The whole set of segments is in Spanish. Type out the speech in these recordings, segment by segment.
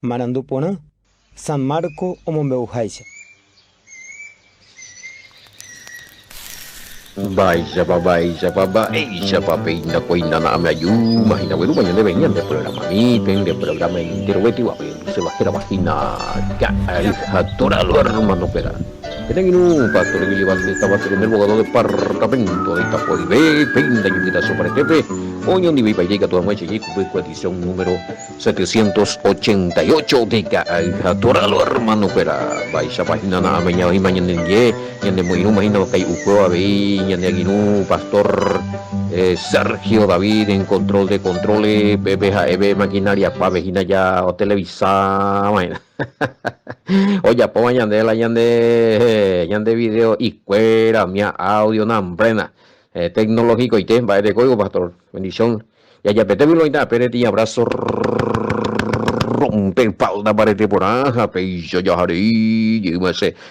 Marandupona, San Marco Omombeujaise. Baisha papeina koina na amayu mahina welu mañana venían de programa miten de programa interweti wape se bajera vagina ka aljatora lo hermano pera Tenang inu pastor Billy Valdez estaba en el abogado de departamento de Itapoy B pinda y invitación para jefe Oño ni viva llega toda noche y edición número 788 de ka aljatora lo hermano pera Baisha página na amaña y mañana en Ñande muy imagino que hay uco ahí, ñande aguinú, pastor Sergio David en control de controles, BBJB, maquinaria, pa, vejina ya, o televisa, bueno. Oye, pues ñande video y cuera, mi audio, nambrena, tecnológico y te, va de código, pastor, bendición. Y allá, pete, vilo y da, pete, abrazo, romper palda para temporada, peixe ya haré,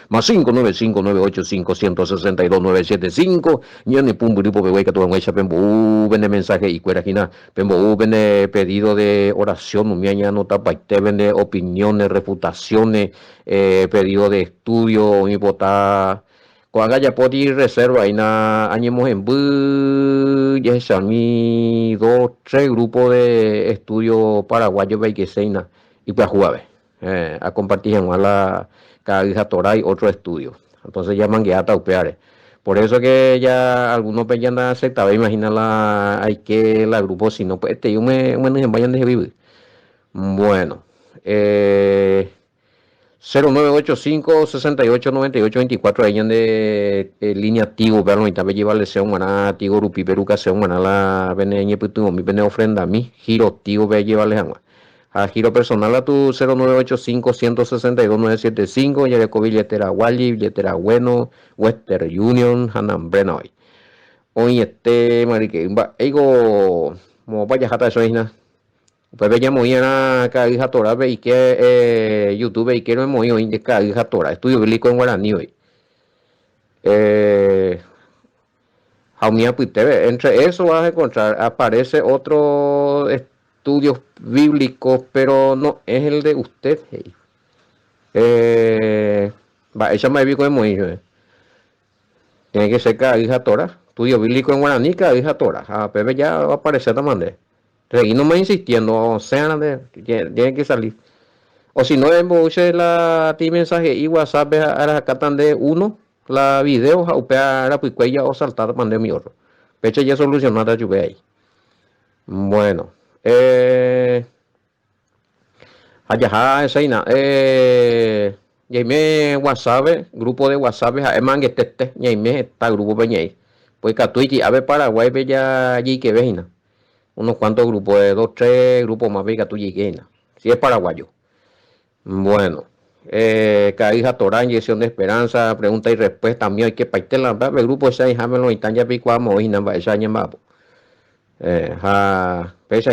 más 595985062 ñane pum grupo de hueca todo hueca pembo vende mensaje y cuera gina pembo vende pedido de oración umiaña nota paite vende opiniones refutaciones pedido de estudio mi bota cuando ya podi reserva y na añemos en bu ya mi dos tres grupos de estudio paraguayo que seina y para jugar a compartir en la cada hija Torah y otro estudio entonces llaman que hasta upeare por eso que ya algunos pues ya no aceptaba imagina la hay que la grupo si no pues yo me vayan de vivir bueno 0985 689824 ahí de línea activo pero y también lleva lesión maná tigo rupi peruca seón maná la veneñe putu mi pene ofrenda a mí giro tigo ve lleva lejano a giro personal a tu 0985 ya de billetera Wally billetera Bueno Western Union Hanan Brenoy hoy marique ego mo vaya jata eso isna pues veíamos a cada hija tora ve y que YouTube y que no hemos ido de cada hija tora estudio bíblico en guaraní hoy Jaumía Puiteve, entre eso vas a encontrar aparece otro estudios bíblicos pero no es el de usted hey. Va ella me vico de muy tiene que ser cada hija tora estudio bíblico en guaraní cada hija tora a Pepe ya va a aparecer también y no me insistiendo o sea tiene que salir o si no embauche la ti mensaje y WhatsApp a la catan de uno la video a upea la picuella o saltar mandé mi otro peche ya solucionada yo ahí bueno allá esa ina me WhatsApp grupo de WhatsApp a man este me está grupo peñei pues catuiki a ver Paraguay bella allí que veina unos cuantos grupos de 2 3 grupos más bella tuya que si es paraguayo bueno, Caija Torá, inyección de esperanza, pregunta y respuesta, mío, hay que partir la el grupo ese, jámelo y tan ya picuamos y nada, esa ñamba, pesa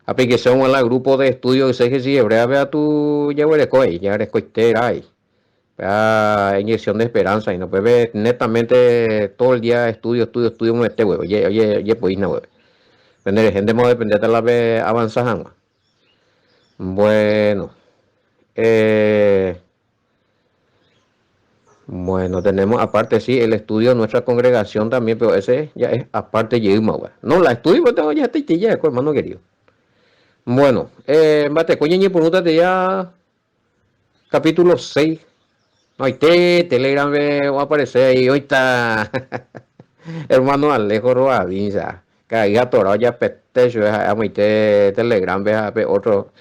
aplicación en el grupo de estudio que se que si hebrea vea tu ya eres coitera ahí, inyección de esperanza y no puede ver netamente todo el día estudio, este huevo, oye, pues no huevo, depende, gente más depende de la vez avanzada, bueno, bueno, tenemos aparte, sí, el estudio de nuestra congregación también, pero ese ya es aparte de Irma, no, la estudio, pues tengo ya ya, hermano querido. Bueno, bate, coño, pregúntate ya, capítulo 6. No, hay Telegram va a aparecer ahí, hoy está, hermano Alejo Roavinza, caiga torado ya petecho, a Telegram, ve otro,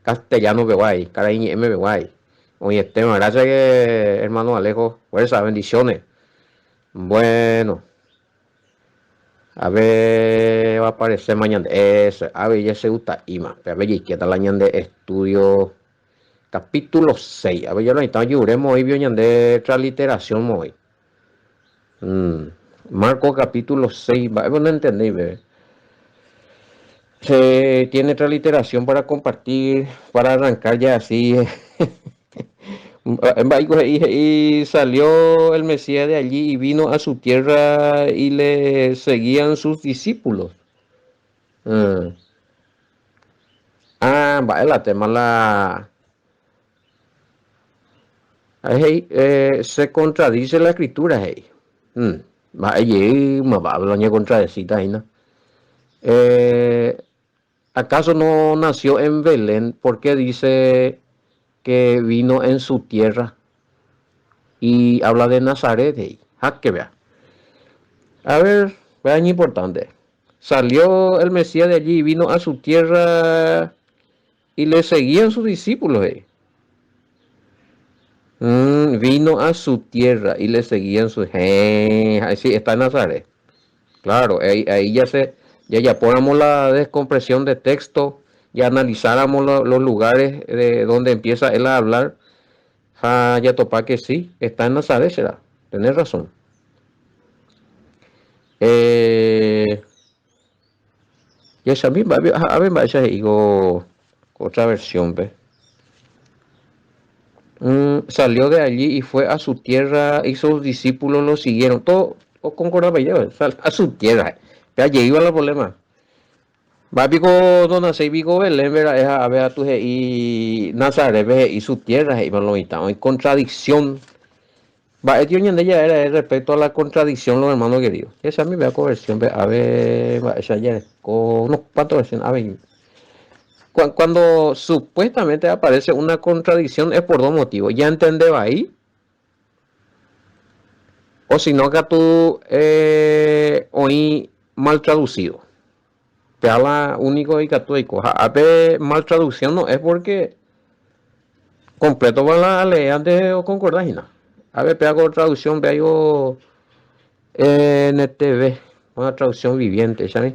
castellano, veo ahí, carañi, me veo ahí. Oye, gracias que hermano Alejo, fuerza, bendiciones. Bueno, a ver, va a aparecer mañana. Eso, a ver, ya se gusta Ima. A ver, izquierda la de estudio, capítulo 6. A ver, ya lo necesitamos, lloremos hoy, vio de transliteración hoy. Marco capítulo 6, no entendí, bebé. Se tiene transliteración para compartir, para arrancar ya así. Y salió el Mesías de allí y vino a su tierra y le seguían sus discípulos. Va, la tema la... Hey, se contradice la escritura, hey. Va, allí me va a hablar de contradecita ahí, ¿no? ¿Acaso no nació en Belén? Porque dice que vino en su tierra y habla de Nazaret, hey. Que vea. A ver, vean importante. Salió el Mesías de allí y vino a su tierra y le seguían sus discípulos, hey. Vino a su tierra y le seguían sus... sí, está en Nazaret. Claro, ahí ya ponemos la descompresión de texto, ya analizáramos los lugares de donde empieza él a hablar. Ya topa que sí, está en Nazaret, será. Tenés razón. Y esa misma, a ver, esa digo, otra versión, ¿ves? Salió de allí y fue a su tierra y sus discípulos lo siguieron. Todo concordaba yo, a su tierra. Ya iba el problema. Va pico dona se pico Belén, ¿verdad? Es a ver a tu y Nazaret, ¿ves? Y su tierra, y lo estamos en contradicción. Va, el tío ella era respecto a la contradicción, los hermanos queridos. Esa es mi conversión, a ver, va, esa ya es con unos cuantos versiones. A ver, cuando supuestamente aparece una contradicción es por dos motivos. Ya entendeba ahí. O si no, que tú oí mal traducido. Te habla único y católico. A ver, mal traducción no es porque completo van la ley antes o concordar. A ver, pego traducción, veo NTV, una traducción viviente, ¿sabes?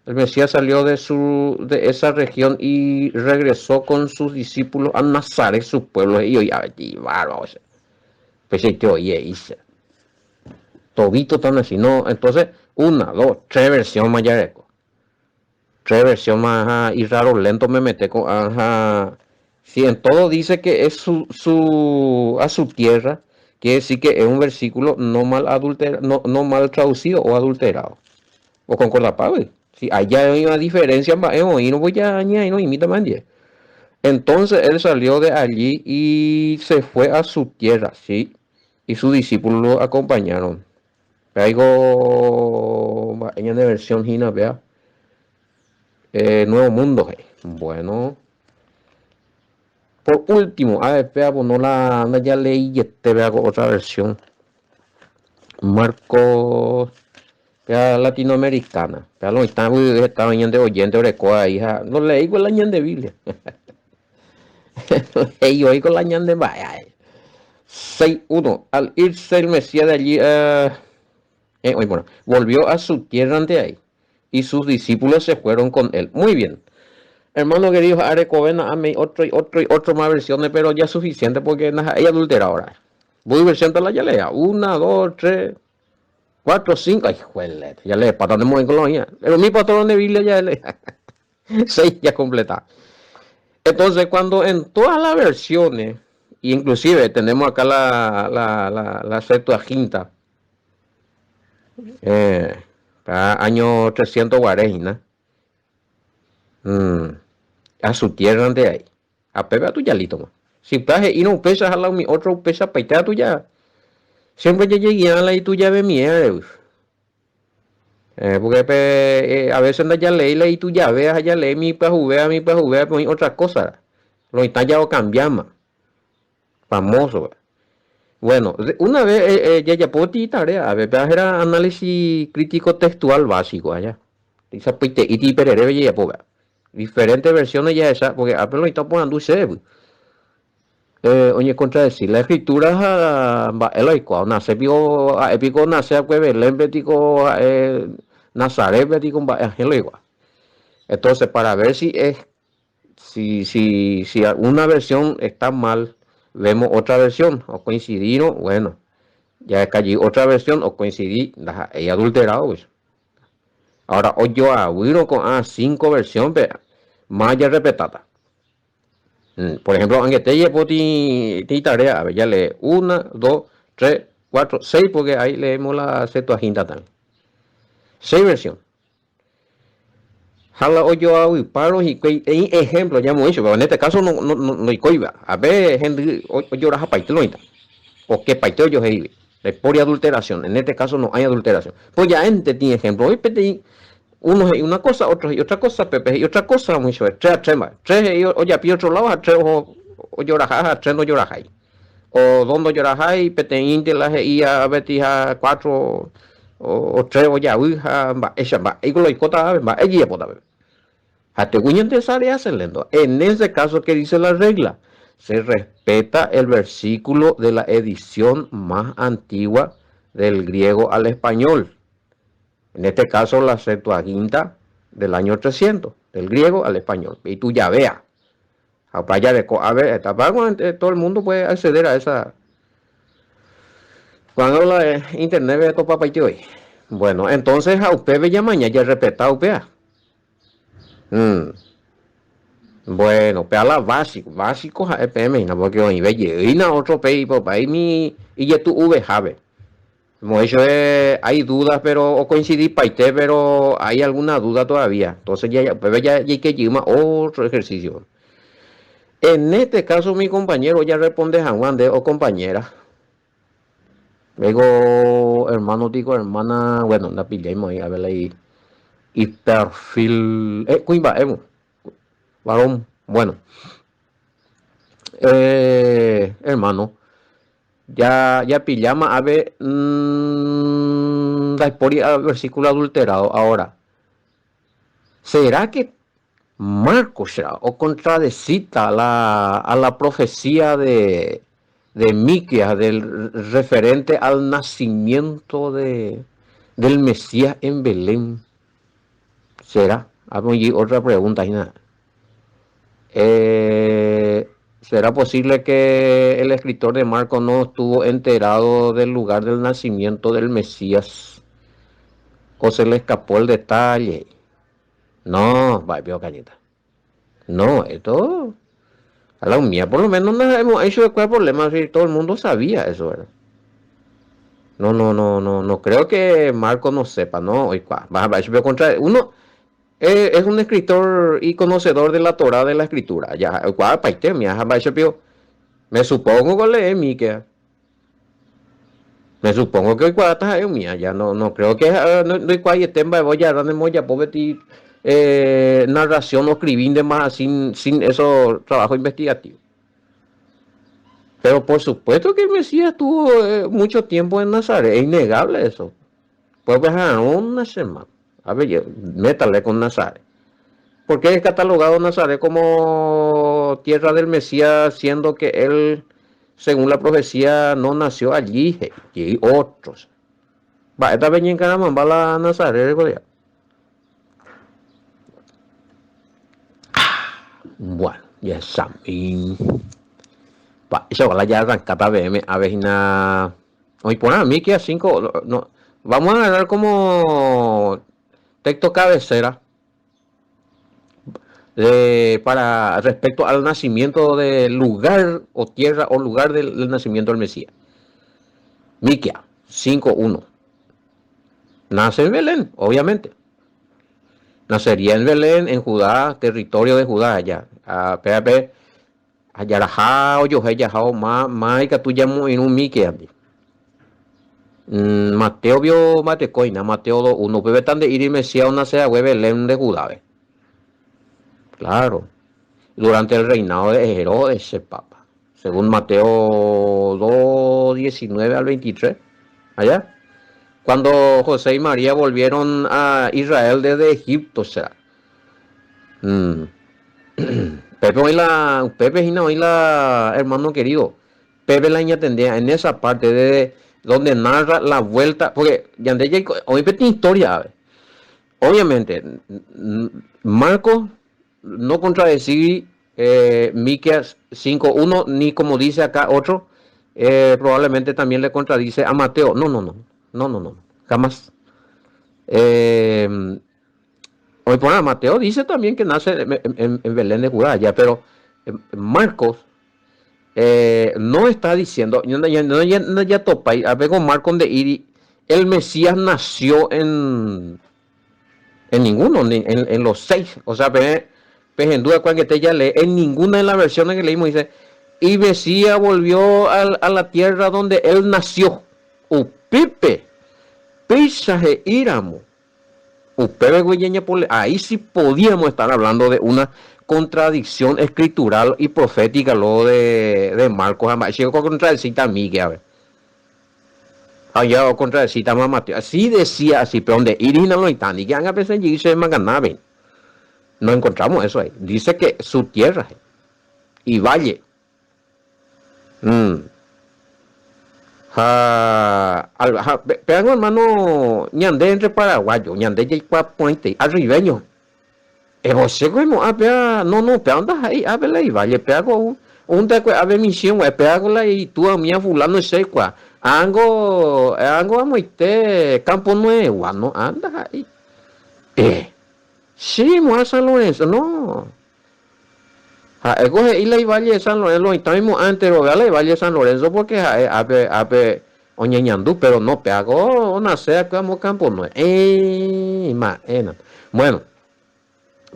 El Mesías salió de esa región y regresó con sus discípulos a Nazaret, su pueblo. Y oye, bárbaro. Pues te oye, dice. Tobito tan así, no. Entonces, una, dos, tres versiones más ya. Tres versiones más, ajá, y raro, lento me mete con, ajá. Si en todo dice que es a su tierra, quiere decir que es un versículo no mal no mal traducido o adulterado. ¿O concorda, Pablo? Si allá hay una diferencia, y no voy a añadir, no imita más. Entonces él salió de allí y se fue a su tierra, ¿sí? Y sus discípulos lo acompañaron. Traigo en la versión Gina, vea. Nuevo Mundo, bueno. Por último, a ver, vea, pues no ya leí y te vea otra versión. Marcos, vea, latinoamericana. Vea, lo estaba de oyente, orecoa, hija. No leí con la ñan de Biblia. Y hoy con la ñan de vaya. 6:1. Al irse el Mesías de allí, bueno, volvió a su tierra ante ahí. Y sus discípulos se fueron con él. Muy bien. Hermano querido, Arecovena, otro más versiones, pero ya es suficiente porque hay adultera ahora. Voy versión de la ya lea. 1, 2, 3, 4, 5. Ay, juele, ya lee, patrón de Moencolonia. Pero mi patrón de Biblia ya lee. 6 ya completa. Entonces, cuando en todas las versiones, inclusive tenemos acá la Septuaginta, año 300 Guarejina, a su tierra de ahí. A pepe a tu ya lito, si traje y no pesas a la mi otro pesa paita tu ya. Siempre ya llegué a la y tu ya ve mierda. Porque a veces anda ya ley y tu ya veas allá ley mi pa jugar con otra cosa. Lo está ya o cambiamos. Famoso. Bueno, una vez ya puedo tarea, a ver, era análisis crítico textual básico allá. Dice pues y ti perere ya pues. Diferentes versiones ya esa, porque apenas lo está poniendo usted. Oye, contradecir la escritura va eloico, nace pico, épico nace a Belén, bético, Nazaret, bético, eloico. Entonces, para ver si una versión está mal, vemos otra versión, o coincidir, bueno, ya es que allí otra versión, o coincidí, he adulterado, pues. Ahora, hoy yo hago con 5 versiones, más ya repetadas. Por ejemplo, aunque te llevo ti tarea, a ver, ya lee 1, 2, 3, 4, 6, porque ahí leemos la Septuaginta también. 6 versiones. Jala oyo a paro y ejemplo ya hemos dicho, pero en este caso no hay coiba. A ver, gente, oyo raja paitloita. O que paiteo yo heive. Por adulteración. En este caso no hay adulteración. Pues ya ente tiene ejemplo. Hoy pete uno es una cosa, otro es otra cosa, Pepe y otra cosa, mucho. Tres a tres más. Tres oye, a otro lado, a tres o lloraja, a tres no llorajai. O donde llorajai, pete inte la y a betija cuatro o tres o ya, uja, va, ella va. Y con la icota, va, ella puede ver. En ese caso que dice la regla, se respeta el versículo de la edición más antigua del griego al español. En este caso la Septuaginta del año 300, del griego al español. Y tú ya veas. A ver, todo el mundo puede acceder a esa. Cuando habla de internet de tu papá y hoy. Bueno, entonces a usted ya mañana ya respeta a usted. Bueno, pero la básico a EPM, no porque hoy ve y na otro país, papá, y ya tu V jave. Como eso hay dudas, pero o coincidí paite, pero hay alguna duda todavía. Entonces ya hay que llevar otro ejercicio. En este caso, mi compañero ya responde a Juan de o compañera. Luego, hermano, digo, hermana, bueno, la pillamos ahí, a ver ahí. Y perfil, cuimba, varón, bueno. Hermano, ya pillamos a ver la historia versículo adulterado. Ahora, ¿será que Marcos o contradecita a la profecía de Miqueas del referente al nacimiento del Mesías en Belén? ¿Será? Vamos a otra pregunta. ¿Será posible que el escritor de Marcos no estuvo enterado del lugar del nacimiento del Mesías? ¿O se le escapó el detalle? No, vaya, cañita. No, esto, a la mía, por lo menos no hemos hecho de cuál problema, si todo el mundo sabía eso, ¿verdad? No creo que Marco no sepa, ¿no? Contra uno es un escritor y conocedor de la Torah de la escritura. Ya, me supongo que lee Miquel. Me supongo que igual está ahí mía, ya no creo que no hay tema voy a dar de moya pobre narración o escribir de más sin eso trabajo investigativo. Pero por supuesto que el Mesías estuvo mucho tiempo en Nazaret, es innegable eso. Pues viajar una semana. A ver, métale con Nazaret. ¿Por qué es catalogado Nazaret como tierra del Mesías, siendo que él, según la profecía, no nació allí, y hay otros? Va, esta vez en Caramamba la Nazaret, bueno, ya saben. Eso va ya arrancada BM, a ver, hoy por a mí que a 5, no, vamos a ganar como texto cabecera para respecto al nacimiento del lugar o tierra o lugar del nacimiento del Mesías. Miquia 5:1. Nace en Belén, obviamente. Nacería en Belén, en Judá, territorio de Judá, allá. A PAP, allá o yo jao más que tú llamo en un Miquia. Mateo vio Matecoina, Mateo 2:1. Bebé tan de ir y Mesías nace a Belén de Judá. Claro. Durante el reinado de Herodes, el Papa. Según Mateo 2:19 al 23. Allá. Cuando José y María volvieron a Israel desde Egipto, o sea. Pepe y no, hermano querido. Pepe la entendía en esa parte de donde narra la vuelta. Porque ya hoy tiene historia. Obviamente, Marcos no contradecir Miqueas 5:1 ni como dice acá otro, probablemente también le contradice a Mateo. No, jamás. Hoy por Mateo dice también que nace en Belén de Judá, ya, pero Marcos no está diciendo, ya topa, a ver con Marcos de Iri, el Mesías nació en En ninguno, en los 6. O sea, en duda cuando te ya lee, en ninguna de las versiones que leímos dice, y Mesías volvió a la tierra donde él nació. Upipe, pisaje íramo. Upepe Guilleña, ahí sí podíamos estar hablando de una contradicción escritural y profética, lo de Marcos. Llegó contradecir a Miguel, a ver. Allá contradecir a Mateo. Así decía, así, pero donde Irina lo están, y que han pensado en irse Maganabe. No encontramos eso ahí. Dice que su tierra y valle. Pero hermano, ñande entre paraguayo, ñande ya igual puente, arribeño. Você como no, pero anda ahí, habla y valle, pego un de que ave misión, pego la y tú a mí a fulano sé cuá. Ango a moite Campo Nuevo, no anda ahí. Sí, mo San Lorenzo, no. Coge Isla y Valle de San Lorenzo, lo estamos antes de Valle de San Lorenzo porque ape oñeñandú, pero no pegó una sea como Campo Nuevo. Bueno,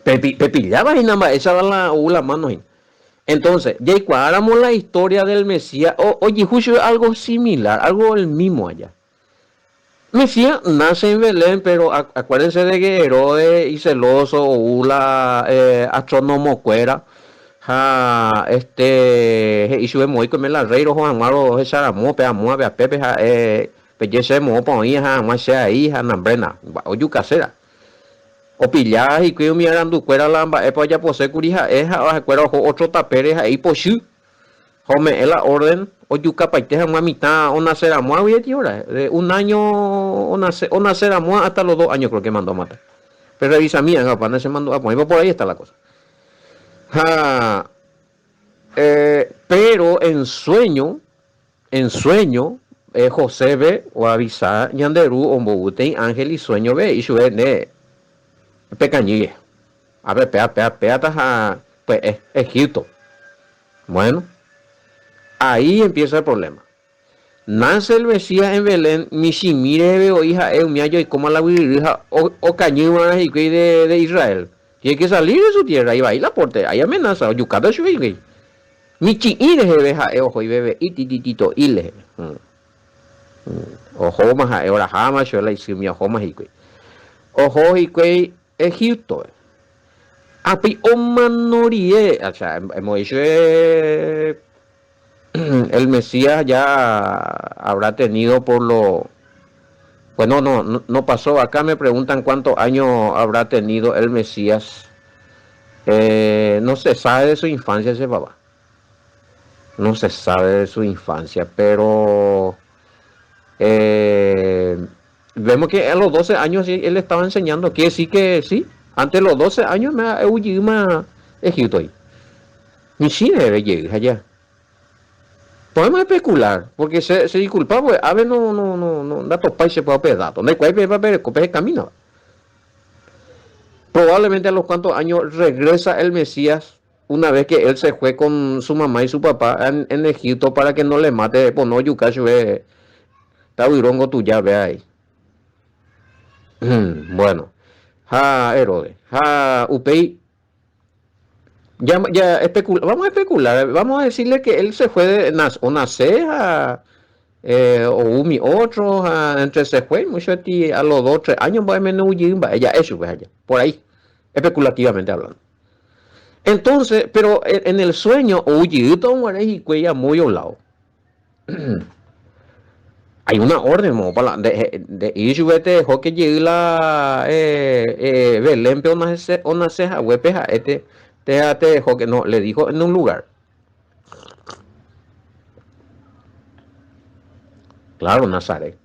pepillaba y nada más, esa era la mano ahí. Entonces, ya cuadramos la historia del Mesías, oye, justo algo similar, algo el mismo allá. Mesías nace en Belén, pero acuérdense de que Herodes y celoso, Ula, astrónomo cuera, y sube muy con el rey rojo amaro, esa amor, peamua, pepe, pellece mo, ponía, más sea hija, nambrena, oyu casera. O pillar y que mi arandu cuera lamba, ya posee curija, cuera otro tapere, ahí poshu. Home, es la orden, o yuca paiteja más mitad, o nacer a mua, de un año, o nacer a mua hasta los 2 años creo que mandó a matar. Pero revisa mía, no se mandó a poner, por ahí está la cosa. Pero en sueño, José ve, o avisa, ñanderu, o mbogute, ángel y sueño ve, y su ve, pecañille. A ver, pues es Egipto. Bueno. Ahí empieza el problema. Nace el Mesías en Belén, Mishimire veo hija eumiayo y como la hija o cañuana y de Israel. Tiene que salir de su tierra y va a ir la porte, hay amenaza, o yucata su hija. Michi ire veja ojo y bebe y titito ile. Ojo más ahora jamás yo la hice mi ojo más y ojo y que Egipto. Api o manorie, o sea, hemos hecho el Mesías ya habrá tenido por lo... Bueno, no pasó. Acá me preguntan cuántos años habrá tenido el Mesías. No se sabe de su infancia ese papá. No se sabe de su infancia, pero... vemos que a los 12 años él estaba enseñando. Quiere decir que sí. Antes de los 12 años me ha huido más Egipto ahí. Ni si debe llegar allá. Podemos especular, porque se disculpa, pues, a ver, no, datos países puede pedar, donde cuál el camino. Probablemente a los cuantos años regresa el Mesías, una vez que él se fue con su mamá y su papá en Egipto para que no le mate, pues no, yucacho, tabuirongo tu llave ahí. Bueno, Herodes, Upei. Ya vamos a especular, vamos a decirle que él se fue de nacer o umi otro, entre se fue mucho a los 2 3 años, va a menos ella eso pues allá, por ahí, especulativamente hablando. Entonces, pero en el sueño, y cuella muy a un lado. Hay una orden de ir vete dejó que llegue la Belén pero una ceja huepeja te dejó que no le dijo en un lugar. Claro, Nazaret.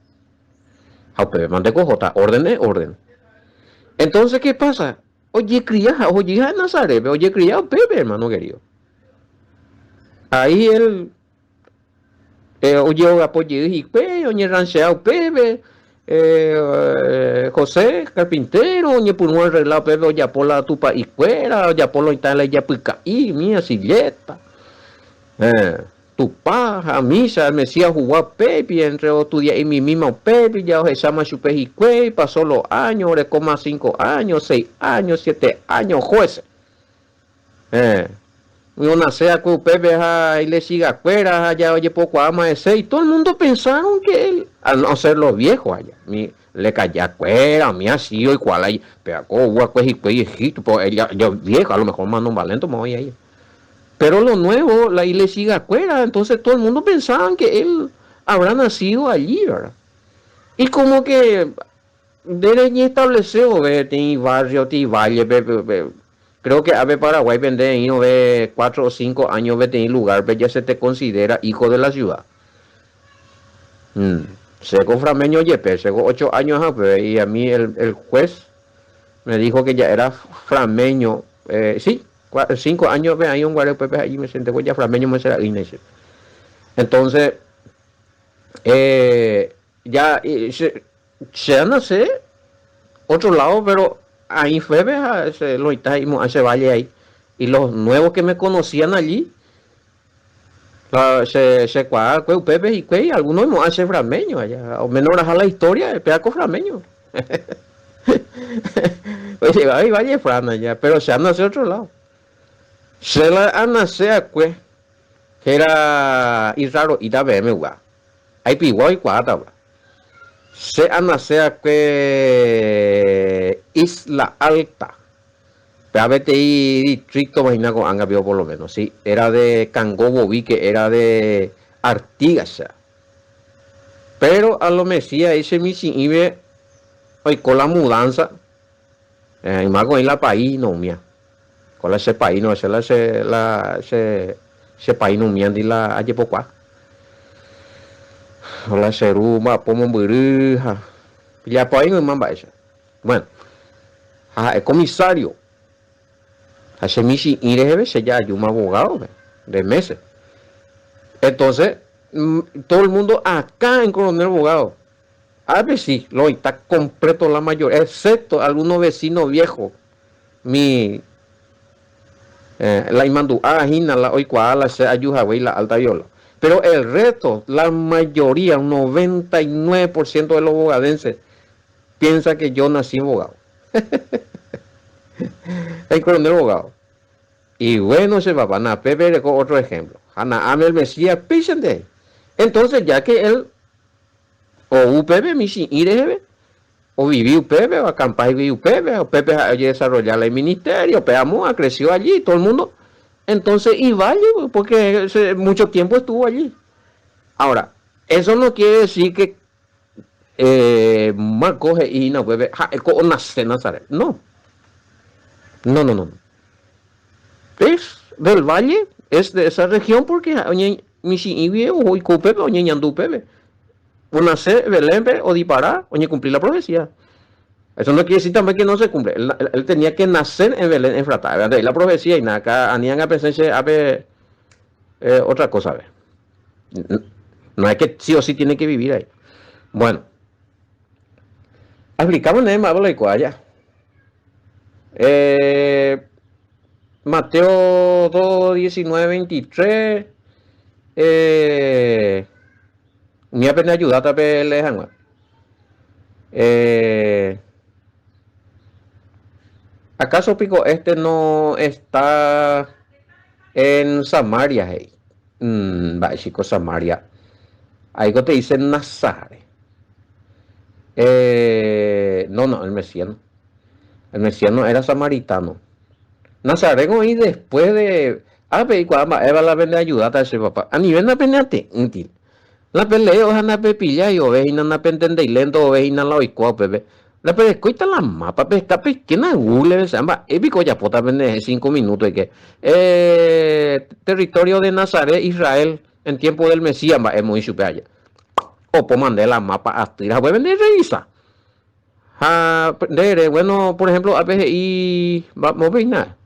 Aunque mande cojota, orden es orden. Entonces, ¿qué pasa? Oye, cría Nazaret, oye, cría Pepe, hermano querido. Ahí él oye, apoye y oye, rancheado Pepe, José, carpintero, oye, por un arreglado Pepe, oye, por la tupa y cuera, oye, por lo italiano, ya pica y mía, silleta. tu pa, a misa, el Mesías jugó a Pepe, entre otros días y mi mismo Pepe, ya se llama Chupejicue, pasó los años, ahora 5 años, 6 años, 7 años, jueces. Una sea que Pepe y le siga fuera, allá oye poco ama de ser, y todo el mundo pensaron que él, al no ser los viejos allá, le calla fuera, mi así, o igual ahí, pero pues ella, yo viejo, a lo mejor más no valento, me voy ahí. Pero lo nuevo, la iglesia afuera, entonces todo el mundo pensaba que él habrá nacido allí, ¿verdad? Y como que desde estableció, tiene barrio, tiene valle, creo que Ave Paraguay vende y no ve 4 o 5 años de lugar, ya se te considera hijo de la ciudad. Seco frameño yepe, seco 8 años y a mí el juez me dijo que ya era frameño, sí. 5 años ve ahí un guardia Pepe allí me senté ya frameño me será Inés. Entonces ya se nace otro lado, pero ahí fue lo a ese valle ahí, y los nuevos que me conocían allí se cuadra Pepe y algunos no hace frameño allá, o menos a la historia el pedaco frameño. Pues llegaba y valle fran allá, pero se nace otro lado. Se la anasea que era raro y da BMW. Hay piguay cuata. Se anasea que Isla Alta. PABTI distrito imagina con anga por lo menos, sí, era de Cangobo vi que era de Artigas. Pero a lo Mesías ese misi ibe hoy con la mudanza. Y más con la país no mía. Con ese país no, ese país no me andi la ayer poco. La seruma, pomo burija. Ya país no mamba esa. Bueno, el comisario, hace misi irebe se ya hay un abogado de meses. Entonces, todo el mundo acá en Coronel Abogado. A ver si lo está completo la mayoría, excepto algunos vecinos viejos. La imandu ajina la oikuala se ayuda la alta viola. Pero el resto, la mayoría, un 99% de los bogadenses piensa que yo nací abogado. El coronel abogado. Y bueno, se va a Pepe con otro ejemplo. Ana Amel Mesías, piensen de él. Entonces, ya que él, o UPB, misi irebe, o vivió Pepe, o acampar y vivió Pepe, o Pepe a desarrollar el ministerio, Peamua creció allí, todo el mundo. Entonces, y vaya, porque mucho tiempo estuvo allí. Ahora, eso no quiere decir que Marco y no puede nacer Nazaret. No. Es del valle, es de esa región porque misi ibe o Pepe, o ñandu Pepe. O nacer Belén o disparar, o cumplir la profecía. Eso no quiere decir también que no se cumple. Él tenía que nacer en Belén, en Fratá. La profecía y nada, acá anían a presencia a ver otra cosa. A ver. No es que sí o sí tiene que vivir ahí. Bueno. Explicamos en el mapa de Cuaya. Mateo 2, 19, 23. Me ha pena ayudar a ver ¿acaso pico este no está en Samaria? Hey? Va, chico, Samaria. Ahí te dice Nazaret. No, el Mesías no. El Mesías no era samaritano. Nazaret y después de... pero cuando Eva la vende ayudar a ese papá. A nivel de penate, intil. La pelea es una pepilla y oveja una pentende y lento oveja la oicua, bebé. La pescuita la mapa, pesca pequeña gule, samba, épico ya pota vende 5 minutos y que territorio de Nazaret, Israel, en tiempo del Mesías, es muy super allá. O por mandar la mapa a tirar, puede vender revisa. Bueno, por ejemplo, a veces y vamos a ver nada.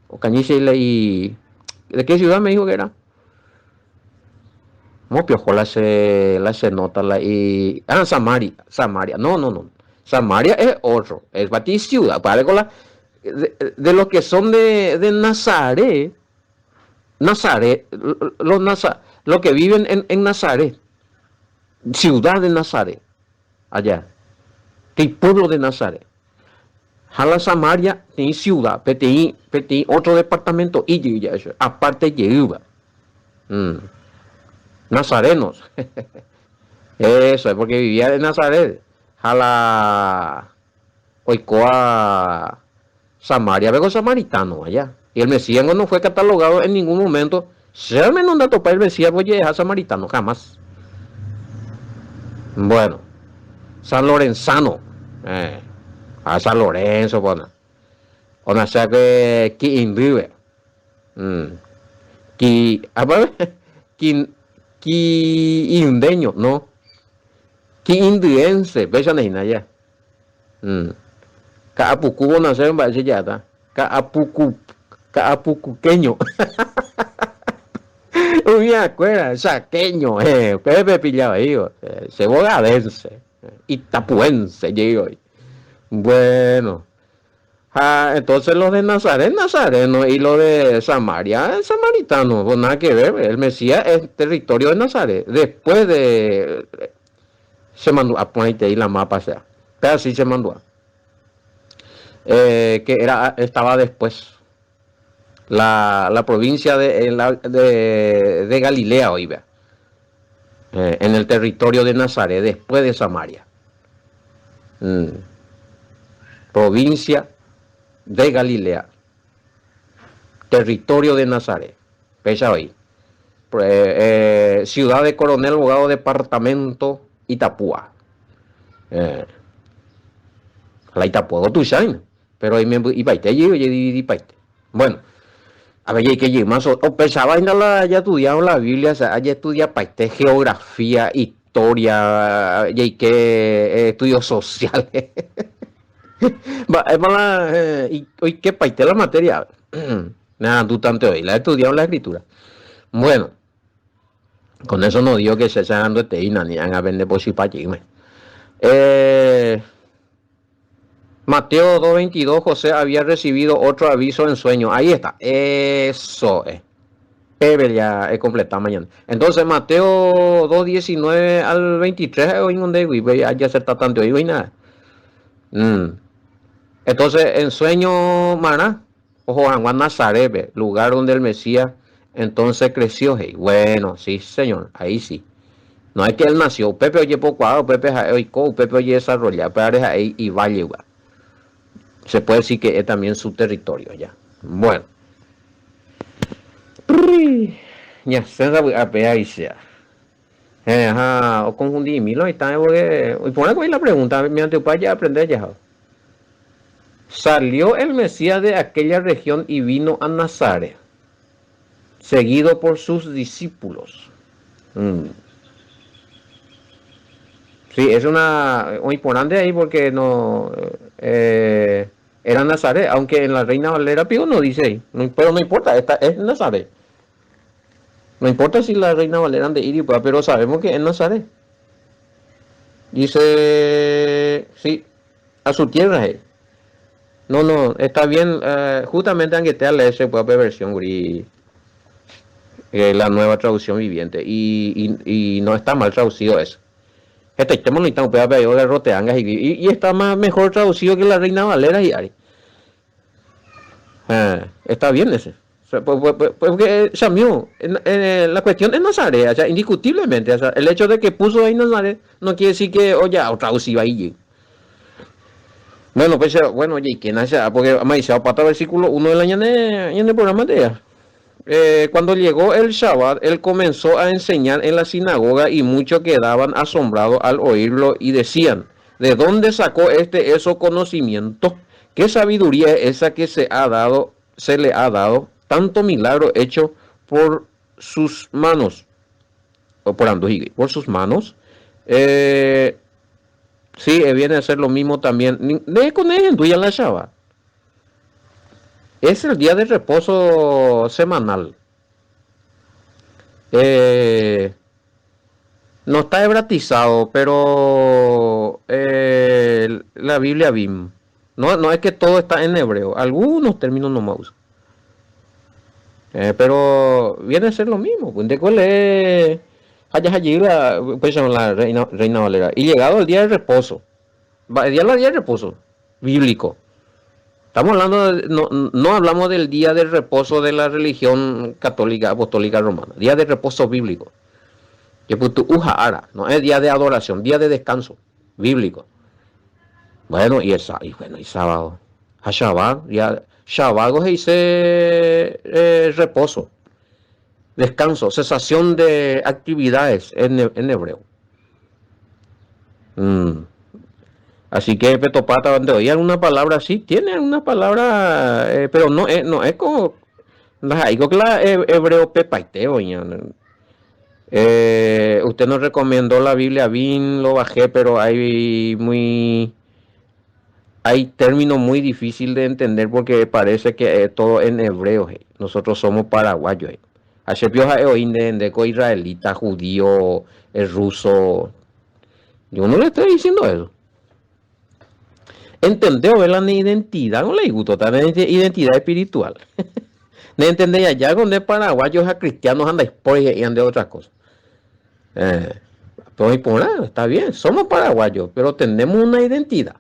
O cañice y ¿de qué ciudad me dijo que era? ¿Cómo piojo la se nota la y Samaria. No. Samaria es otro, es para ciudad, para con la de los que son de Nazaret, Nazaret, los que viven en Nazaret, ciudad de Nazaret, allá, que pueblo de Nazaret. Jala Samaria tiene ciudad, pero tiene otro departamento y ya eso, aparte lleva. Nazarenos. Eso es porque vivía en Nazaret. Jala Oikoa Samaria, veo samaritano allá. Y el Mesías no fue catalogado en ningún momento. Se me no dato para el Mesías, voy a dejar samaritano, jamás. Bueno, San Lorenzano. A San Lorenzo, bueno. O sea que invive. Que indeño, no. Que indiense, vean ahí, allá. Kaapuku nacer en Bachillata. Kaapucuqueño. Me acuerdo, saqueño, Pepe pillaba ahí, cebogadense, itapuense, digo. Bueno, entonces los de Nazaret, nazareno, y los de Samaria, samaritano, pues nada que ver, el Mesías es territorio de Nazaret. Después de, se mandó a ponerte ahí la mapa, o sea, pero así se mandó. Estaba después. La provincia de Galilea, hoy vea, en el territorio de Nazaret, después de Samaria. Provincia de Galilea, territorio de Nazaret, pesa hoy. Ciudad de Coronel, abogado, departamento Itapúa. La Itapúa, tú sabes, pero ahí me iba a ir. Bueno. A ver, que yo más o pensaba en ya estudiado la Biblia, o sea, ya estudia parte geografía, historia, y que estudios sociales. Y qué parte la materia. Nada, tú tanto hoy, la he estudiado en la escritura. Bueno, con eso no digo que se está dando teína ni a vender por si para Mateo 2:22, José había recibido otro aviso en sueño. Ahí está. Eso es. Ya he completado mañana. Entonces, Mateo 2:19 al 23, hoy donde ya se está tanto y nada. Entonces, en sueño, maná, ojo, Juan Nazaret, lugar donde el Mesías entonces creció. Hey. Bueno, sí, señor, ahí sí. No es que él nació. Pepe oye poco, Pepe oye desarrollar, pero ahí y va a llegar. Se puede decir que es también su territorio ya. Bueno. Ya, se va a pegar y sea. O confundí milo y está porque y pone ahí la pregunta, mi antepa ya aprender ya. Salió el Mesías de aquella región y vino a Nazaret, seguido por sus discípulos. Sí, es una importante ahí porque no era Nazaret, aunque en la Reina Valera Pío no dice ahí, pero no importa, es Nazaret. No importa si la Reina Valera de Iripa, pero sabemos que es Nazaret. Dice, sí, a su tierra es. No, está bien, justamente aunque te leer se puede ver versión la nueva traducción viviente, y no está mal traducido eso. Este tema no está un pedazo de roteangas y está mejor traducido que la Reina Valera y Ari. Está bien ese. Porque Samuel, la cuestión es Nazaret, o sea, indiscutiblemente, o sea, el hecho de que puso ahí Nazaret no quiere decir que, oye, traducido ahí. Bueno, pues, oye, ¿quién hace? Porque me dice, para el versículo 1 del año en el programa de ella. Cuando llegó el Shabbat, él comenzó a enseñar en la sinagoga y muchos quedaban asombrados al oírlo y decían, ¿de dónde sacó esos conocimientos? ¿Qué sabiduría es esa que se le ha dado? Tanto milagro hecho por sus manos, o por sus manos. Sí, viene a ser lo mismo también. Con él en la Shabbat. Es el día de reposo semanal. No está hebratizado, pero la Biblia BIM. No es que todo está en hebreo. Algunos términos no me usan. Pero viene a ser lo mismo. Pues, de cuál es allá allí pues son la Reina Valera. Y llegado el día de reposo, el día de reposo bíblico. Estamos hablando, no hablamos del día de reposo de la religión católica apostólica romana, día de reposo bíblico. Que puto ara, no es día de adoración, día de descanso bíblico. Bueno, y sábado. A Shabbat, ya Shabbat se dice reposo, descanso, cesación de actividades en hebreo. Mm. Así que Petopata, donde oía una palabra así, tiene una palabra, pero no es como digo que la hebreo pepaiteo. Usted nos recomendó la Biblia, bien lo bajé, pero hay términos muy difíciles de entender porque parece que es todo en hebreo. Nosotros somos paraguayos. Ashepio de israelita, judío, ruso. Yo no le estoy diciendo eso. Entendeu la identidad, no le gusta también identidad espiritual. No entendéis allá donde paraguayos a cristianos anda spoiler y ande otras cosas. Pues por nada, está bien, somos paraguayos, pero tenemos una identidad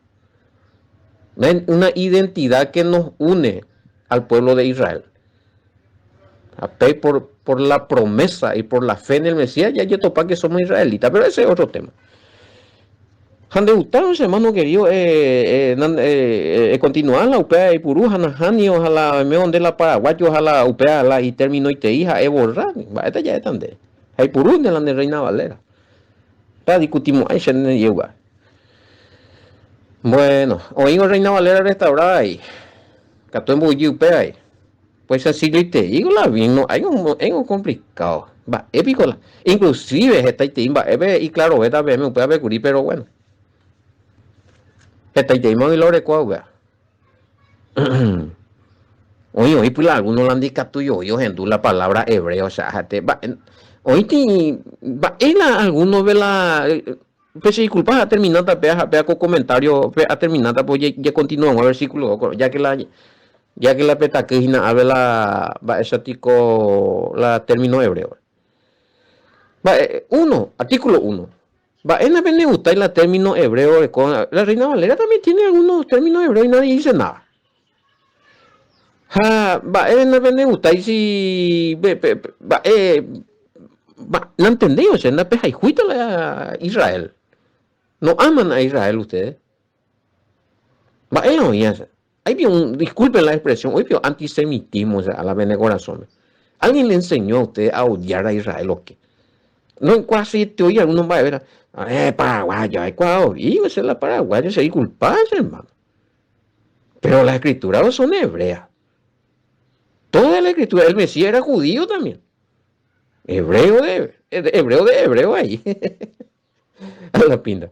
que nos une al pueblo de Israel. Por la promesa y por la fe en el Mesías, ya yo topa que somos israelitas, pero ese es otro tema. Hande gustado, hermano querido, continuar la UPA y Purú, Hanahani, ojalá me onde la Paraguayo, ojalá UPA la y terminó y te hija, borrar, esta ya es tan de. Hay Purú de la de Reina Valera. Está discutimos, ahí se ne llega. Bueno, oigo Reina Valera restaurada ahí. Cató en Bulli UPA ahí. Pues así lo te digo la bien, no, hay un complicado. Va, épico la. Inclusive, esta y claro, esta vez me UPA pero bueno. Esta y y lo recuerdo. Oye, pues algunos la han dicho tuyo, en la palabra hebreo, o sea, oye, algunos ve la, pues si disculpas, a terminar, vea con comentario, a terminar, pues ya continuamos el versículo, ya que la petaquina habla ese la término hebreo. Artículo 1. En la gusta el término hebreo, la Reina Valera también tiene algunos términos hebreos y nadie dice nada. En la gusta y si no entendí, o sea, en la peja y juita a Israel. No aman a Israel ustedes. Disculpen la expresión, hoy vio antisemitismo, o sea, a la bene corazón. ¿Alguien le enseñó a usted a odiar a Israel o qué? No, casi te oye algunos va a ver, paraguayo, y esa es la paraguaya, se disculpas, hermano. Pero las escrituras son hebreas. Toda la escritura, el Mesías era judío también. Hebreo de hebreo ahí. A la pinta.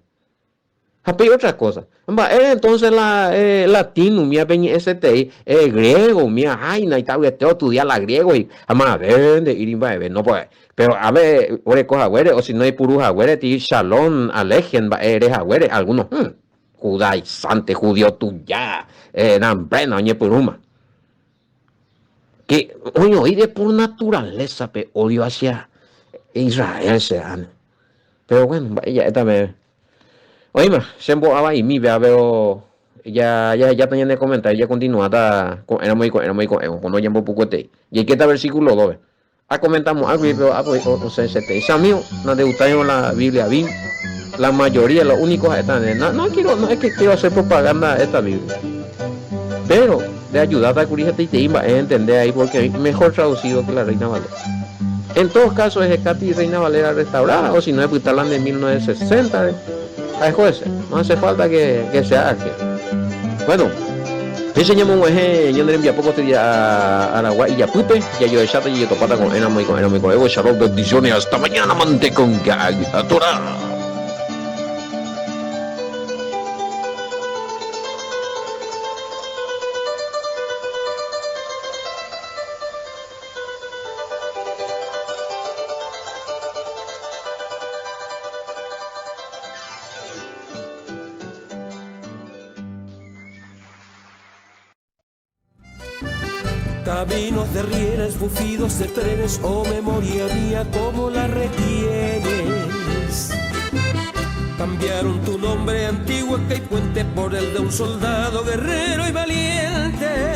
Pero otra cosa. Entonces latino, mía STI, griego, mía jaina y tal, yo estudiar la griego y además de ir no puede. Pero a ver, o si no hay puro jagüere, ti shalom, alejen, eres jagüere, algunos, judaizante, judío tuya, nambrena, oye, puruma. Que, oye, de por naturaleza, odio hacia Israel se dan. Pero bueno, ya esta vez. Oye, siempre habla y mi veo ya tenía en el comentario, ya continúa, era muy cuando ya un poco te. Y aquí está versículo 2. Comentamos algo y veo, pues, o sea, ese amigo, no le gusta la Biblia, bien. La mayoría, los únicos están, no es que quiero hacer propaganda de esta Biblia. Pero de ayudar a Curija y es entender ahí porque es mejor traducido que la Reina Valera. En todos casos es Katy Reina Valera restaurada, o si no es Butalán de 1960. No hace falta que se haga. Bueno, enseñamos un eje, yo no le envía poco este día a Araguay y Yapupe, ya yo de chato y yo topata con Enamo y con Evo, Shalom, bendiciones, hasta mañana, mante con Torah. Caminos de rieles, bufidos de trenes, oh memoria mía, ¿cómo la retienes? Cambiaron tu nombre antiguo que hay puente por el de un soldado guerrero y valiente.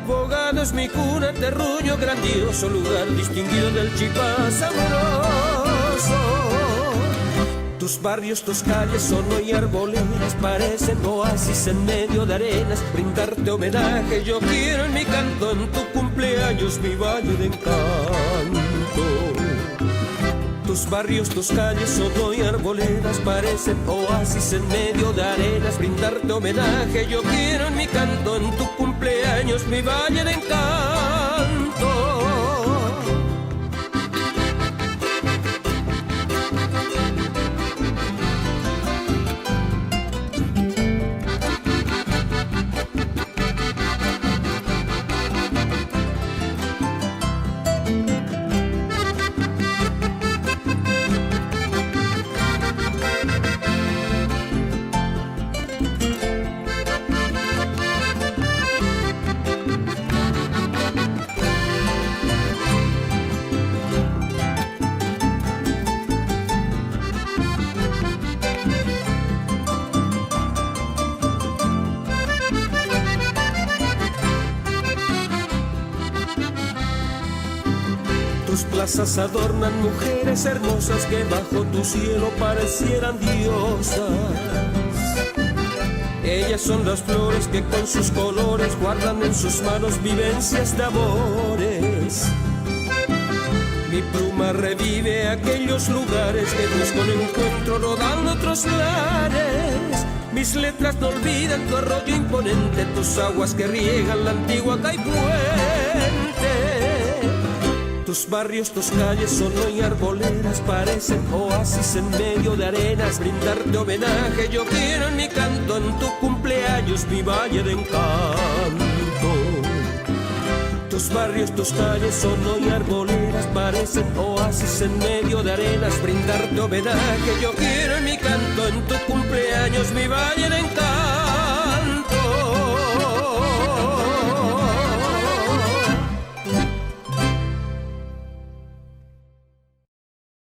Bogado es mi cuna, terruño grandioso, lugar distinguido del Chipás amoroso. Tus barrios, tus calles son hoy arboledas, parecen oasis en medio de arenas. Brindarte homenaje yo quiero en mi canto, en tu cumpleaños mi valle de encanto. Tus barrios, tus calles son hoy arboledas, parecen oasis en medio de arenas. Brindarte homenaje yo quiero en mi canto, en tu cumpleaños mi valle de encanto. Tus plazas adornan mujeres hermosas que bajo tu cielo parecieran diosas. Ellas son las flores que con sus colores guardan en sus manos vivencias de amores. Mi pluma revive aquellos lugares que busco el encuentro rodando otros lares. Mis letras no olvidan tu arroyo imponente, tus aguas que riegan la antigua Caipuente. Tus barrios, tus calles son hoy arboledas, parecen oasis en medio de arenas. Brindarte homenaje yo quiero en mi canto, en tu cumpleaños mi valle de encanto. Tus barrios, tus calles son hoy arboledas, parecen oasis en medio de arenas. Brindarte homenaje yo quiero en mi canto, en tu cumpleaños mi valle de encanto.